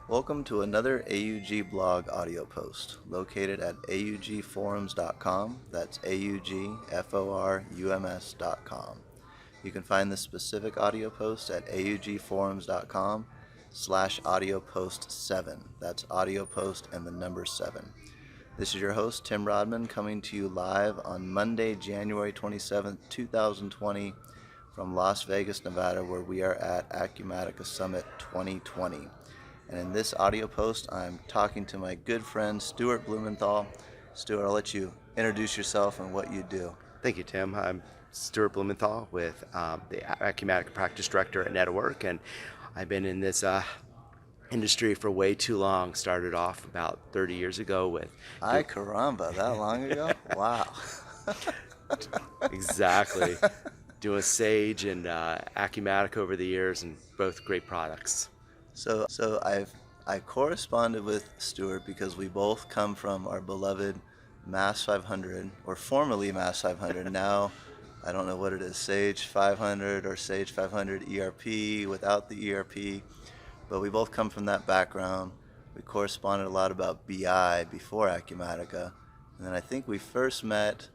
Welcome to another AUG blog audio post located at augforums.com. That's augforums.com. You can find this specific audio post at augforums.com/audio post 7. That's audio post and the number 7. This is your host, Tim Rodman, coming to you live on Monday, January 27th, 2020 from Las Vegas, Nevada, where we are at Acumatica Summit 2020. And in this audio post, I'm talking to my good friend, Stuart Blumenthal. Stuart, I'll let you introduce yourself and what you do. Thank you, Tim. I'm Stuart Blumenthal with the Acumatica Practice Director at Network, and I've been in this industry for way too long. Started off about 30 years ago with... Ay caramba, that long ago? Wow. Exactly. Doing Sage and Acumatica over the years, and both great products. So I corresponded with Stuart because we both come from our beloved Mass 500, or formerly Mass 500. Now, I don't know what it is, Sage 500 or Sage 500 ERP without the ERP, but we both come from that background. We corresponded a lot about BI before Acumatica, and then I think we first met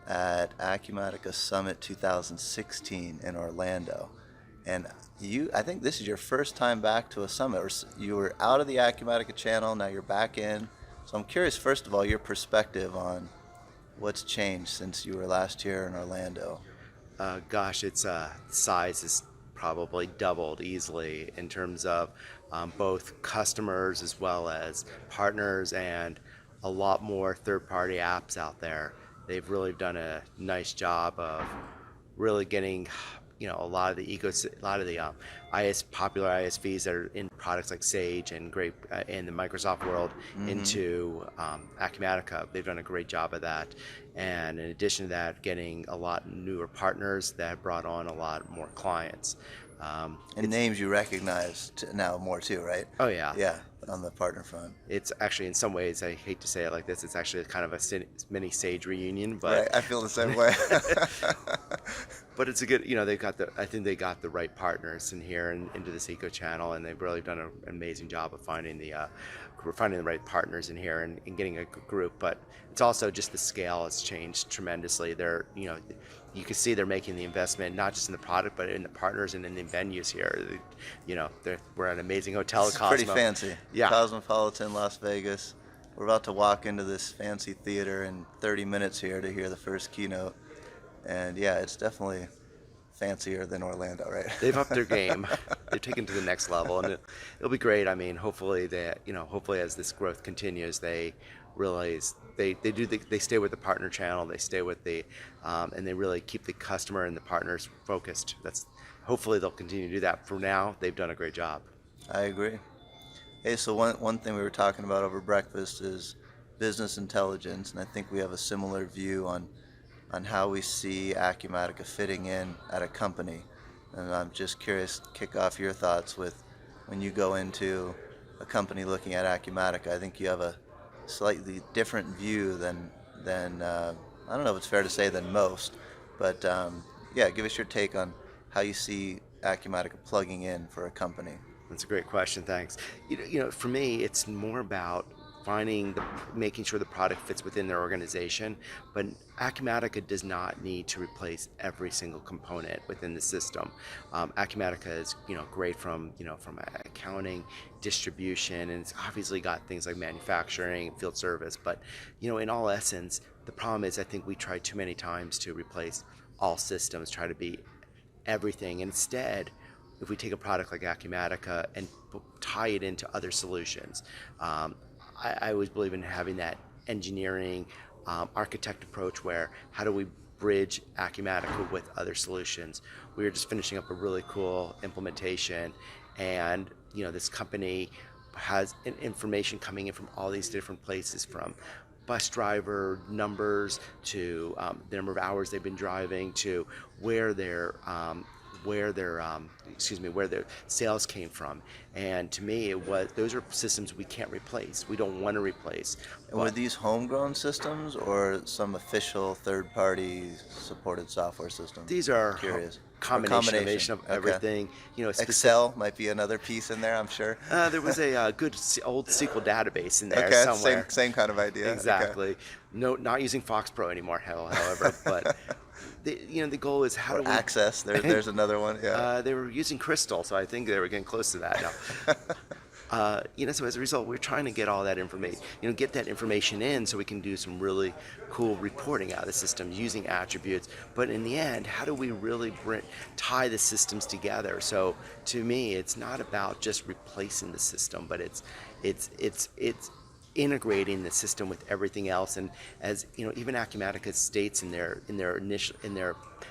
at Acumatica Summit 2016 in Orlando. And I think this is your first time back to a summit, or you were out of the Acumatica channel, now you're back in. So I'm curious, first of all, your perspective on what's changed since you were last year in Orlando. Its size has probably doubled easily in terms of both customers as well as partners, and a lot more third-party apps out there. They've really done a nice job of really getting a lot of the popular ISVs that are in products like Sage and great in the Microsoft world into Acumatica. They've done a great job of that, and in addition to that, getting a lot newer partners that have brought on a lot more clients. And names you recognize now more too, right? Oh yeah. Yeah, on the partner front. It's actually, in some ways, I hate to say it like this, it's actually kind of a mini Sage reunion, but right, I feel the same way. but it's a good, I think they got the right partners in here and into this eco channel, and they've really done an amazing job of finding the right partners in here and getting a good group. But it's also just the scale has changed tremendously. You can see they're making the investment not just in the product, but in the partners and in the venues here. We're at an amazing hotel. It's pretty fancy. Yeah. Cosmopolitan, Las Vegas. We're about to walk into this fancy theater in 30 minutes here to hear the first keynote. And yeah, it's definitely fancier than Orlando, right? They've upped their game. They've taken it to the next level, and it'll be great. I mean, hopefully hopefully as this growth continues, they realize they stay with the partner channel, they stay with and they really keep the customer and the partners focused. Hopefully they'll continue to do that. For now, they've done a great job. I agree. Hey, so one thing we were talking about over breakfast is business intelligence, and I think we have a similar view on how we see Acumatica fitting in at a company. And I'm just curious to kick off your thoughts with when you go into a company looking at Acumatica. I think you have a slightly different view than I don't know if it's fair to say than most, but yeah, give us your take on how you see Acumatica plugging in for a company. That's a great question. Thanks. For me, it's more about making sure the product fits within their organization. But Acumatica does not need to replace every single component within the system. Acumatica is great from accounting, distribution, and it's obviously got things like manufacturing, field service. But in all essence, the problem is I think we try too many times to replace all systems, try to be everything. Instead, if we take a product like Acumatica and tie it into other solutions, I always believe in having that engineering architect approach where how do we bridge Acumatica with other solutions. We were just finishing up a really cool implementation, and this company has information coming in from all these different places, from bus driver numbers to the number of hours they've been driving to where their sales came from. And to me, those are systems we can't replace. We don't want to replace. And were these homegrown systems or some official third-party supported software systems? These are Curious. Or combination? of Okay. everything. Specific. Excel might be another piece in there, I'm sure. There was a good old SQL database in there Okay, same somewhere. same kind of idea. Okay. Exactly. No, not using FoxPro anymore, however. But the goal is how Or do we? access. There's another one. Yeah. They were using Crystal, so I think they were getting close to that now. So as a result, we're trying to get all that information, get that information in so we can do some really cool reporting out of the system using attributes. But in the end, how do we really tie the systems together? So to me, it's not about just replacing the system, but it's integrating the system with everything else. And as even Acumatica states in their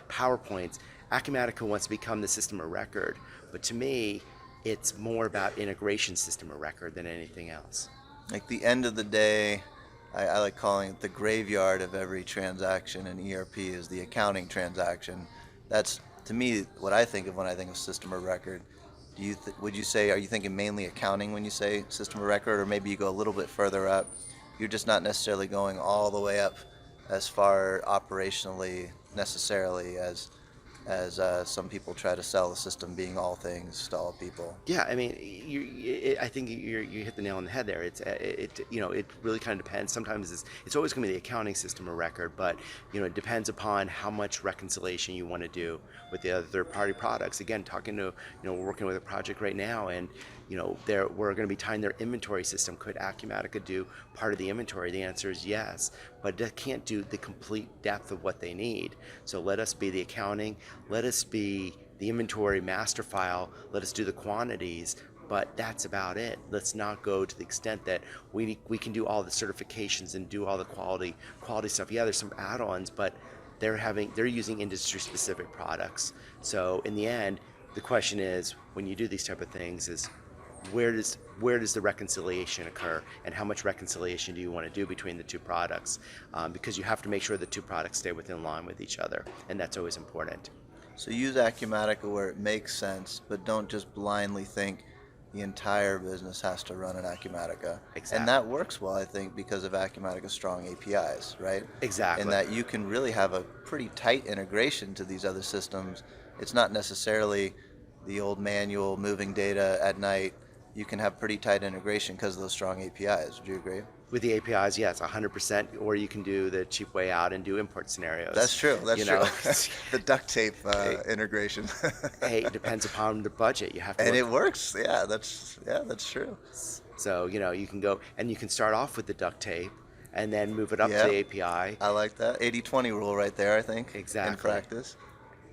PowerPoints, Acumatica wants to become the system of record. But to me, it's more about integration system of record than anything else. Like the end of the day, I like calling it the graveyard of every transaction in ERP is the accounting transaction. That's to me what I think of when I think of system of record. Would you say, are you thinking mainly accounting when you say system of record, or maybe you go a little bit further up? You're just not necessarily going all the way up as far operationally necessarily as some people try to sell the system being all things to all people. Yeah, I mean, I think you hit the nail on the head there. It really kind of depends. Sometimes it's always going to be the accounting system of record, but it depends upon how much reconciliation you want to do with the other third-party products. Again, talking to we're working with a project right now, and we're going to be tying their inventory system. Could Acumatica do part of the inventory? The answer is yes, but it can't do the complete depth of what they need. So let us be the accounting. Let us be the inventory master file, let us do the quantities, but that's about it. Let's not go to the extent that we can do all the certifications and do all the quality stuff. Yeah, there's some add-ons, but they're using industry specific products. So in the end, the question is, when you do these type of things, is where does the reconciliation occur, and how much reconciliation do you want to do between the two products? Because you have to make sure the two products stay within line with each other, and that's always important. So use Acumatica where it makes sense, but don't just blindly think the entire business has to run in Acumatica. Exactly. And that works well, I think, because of Acumatica's strong APIs, right? Exactly. And that you can really have a pretty tight integration to these other systems. It's not necessarily the old manual moving data at night. You can have pretty tight integration because of those strong APIs. Would you agree? With the APIs, yes, 100%. Or you can do the cheap way out and do import scenarios. That's true. That's true. The duct tape integration. Hey, it depends upon the budget. You have to. And it works. That's true. So you can go and you can start off with the duct tape, and then move it up to the API. I like that 80-20 rule right there. I think Exactly. in practice.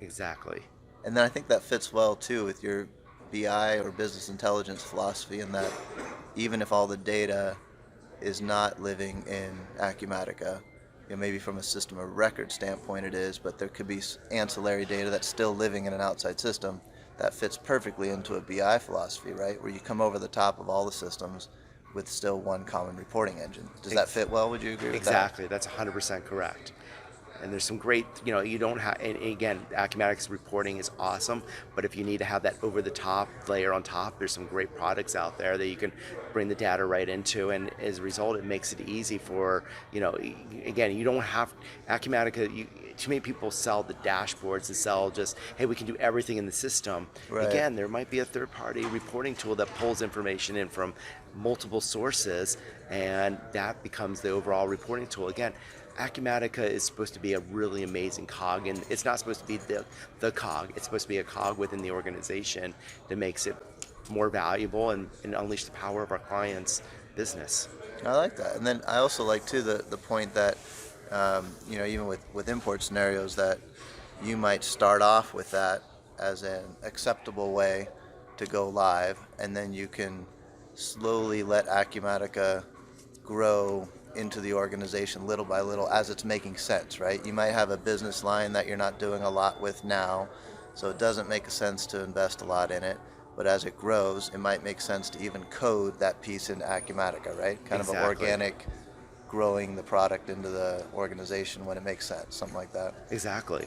Exactly. And then I think that fits well too with your BI or business intelligence philosophy, in that even if all the data is not living in Acumatica, maybe from a system of record standpoint it is, but there could be ancillary data that's still living in an outside system that fits perfectly into a BI philosophy, right? Where you come over the top of all the systems with still one common reporting engine. Does that fit well? Would you agree with that? Exactly. That's 100% correct. And there's some great, you don't have, and again, Acumatic's reporting is awesome, but if you need to have that over the top layer on top, there's some great products out there that you can bring the data right into, and as a result, it makes it easy for, again, you don't have, Acumatica, too many people sell the dashboards and sell just, hey, we can do everything in the system. Right. Again, there might be a third-party reporting tool that pulls information in from multiple sources, and that becomes the overall reporting tool. Again, Acumatica is supposed to be a really amazing cog, and it's not supposed to be the cog. It's supposed to be a cog within the organization that makes it more valuable and unleash the power of our clients' business. I like that. And then I also like too the point that even with import scenarios, that you might start off with that as an acceptable way to go live, and then you can slowly let Acumatica grow into the organization little by little as it's making sense, right? You might have a business line that you're not doing a lot with now, so it doesn't make sense to invest a lot in it. But as it grows, it might make sense to even code that piece in Acumatica, right? Kind of an organic growing the product into the organization when it makes sense, something like that. Exactly.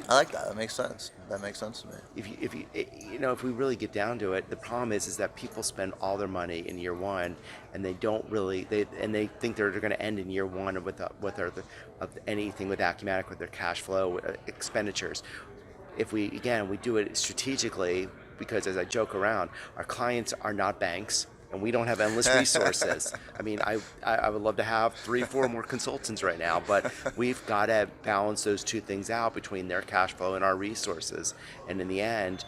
I like that. That makes sense. That makes sense to me. If we really get down to it, the problem is that people spend all their money in year one, and they don't really they think they're going to end in year one with anything with Acumatica, with their cash flow expenditures. if we do it strategically, because as I joke around, our clients are not banks and we don't have endless resources. I mean, I would love to have 3, 4 more consultants right now, but we've got to balance those two things out between their cash flow and our resources. And in the end,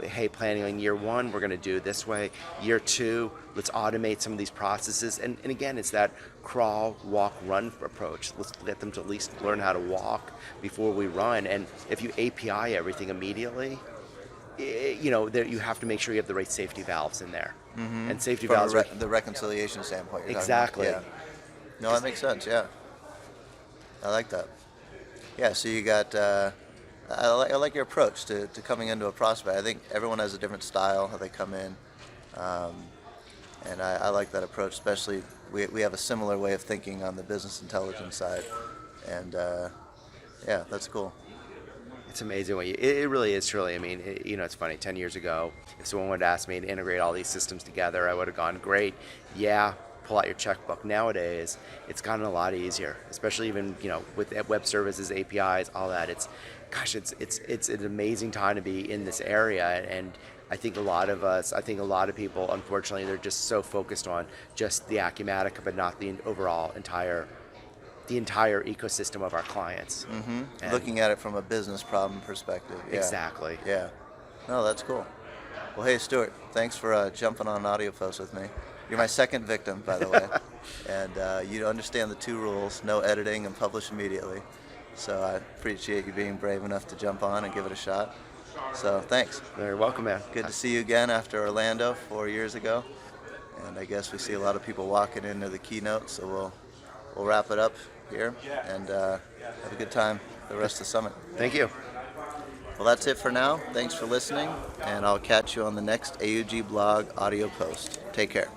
hey, planning on year one, we're going to do it this way. Year two, let's automate some of these processes. And again, it's that crawl, walk, run approach. Let's get them to at least learn how to walk before we run. And if you API everything immediately, you have to make sure you have the right safety valves in there. Mm-hmm. And safety From valves the reconciliation standpoint. Exactly. Yeah. No, that makes sense. Yeah. I like that. Yeah. So you got. I like your approach to coming into a prospect. I think everyone has a different style how they come in, and I like that approach. Especially we have a similar way of thinking on the business intelligence side, and yeah, that's cool. It's amazing what it really is truly. I mean, it's funny. 10 years ago, if someone would ask me to integrate all these systems together, I would have gone, great. Yeah, pull out your checkbook. Nowadays, it's gotten a lot easier, especially even with web services, APIs, all that. It's an amazing time to be in this area, and I think a lot of people, unfortunately, they're just so focused on just the Acumatica, but not the entire ecosystem of our clients. Mm-hmm. Looking at it from a business problem perspective. Yeah. Exactly. Yeah. No, that's cool. Well, hey, Stuart, thanks for jumping on Audio Post with me. You're my second victim, by the way. And you understand the 2 rules, no editing and publish immediately. So I appreciate you being brave enough to jump on and give it a shot. So thanks. You're welcome, man. Good to see you again after Orlando 4 years ago. And I guess we see a lot of people walking into the keynote, so we'll wrap it up here and have a good time the rest of the summit. Thank you. Well, that's it for now. Thanks for listening, and I'll catch you on the next AUG Blog Audio Post. Take care.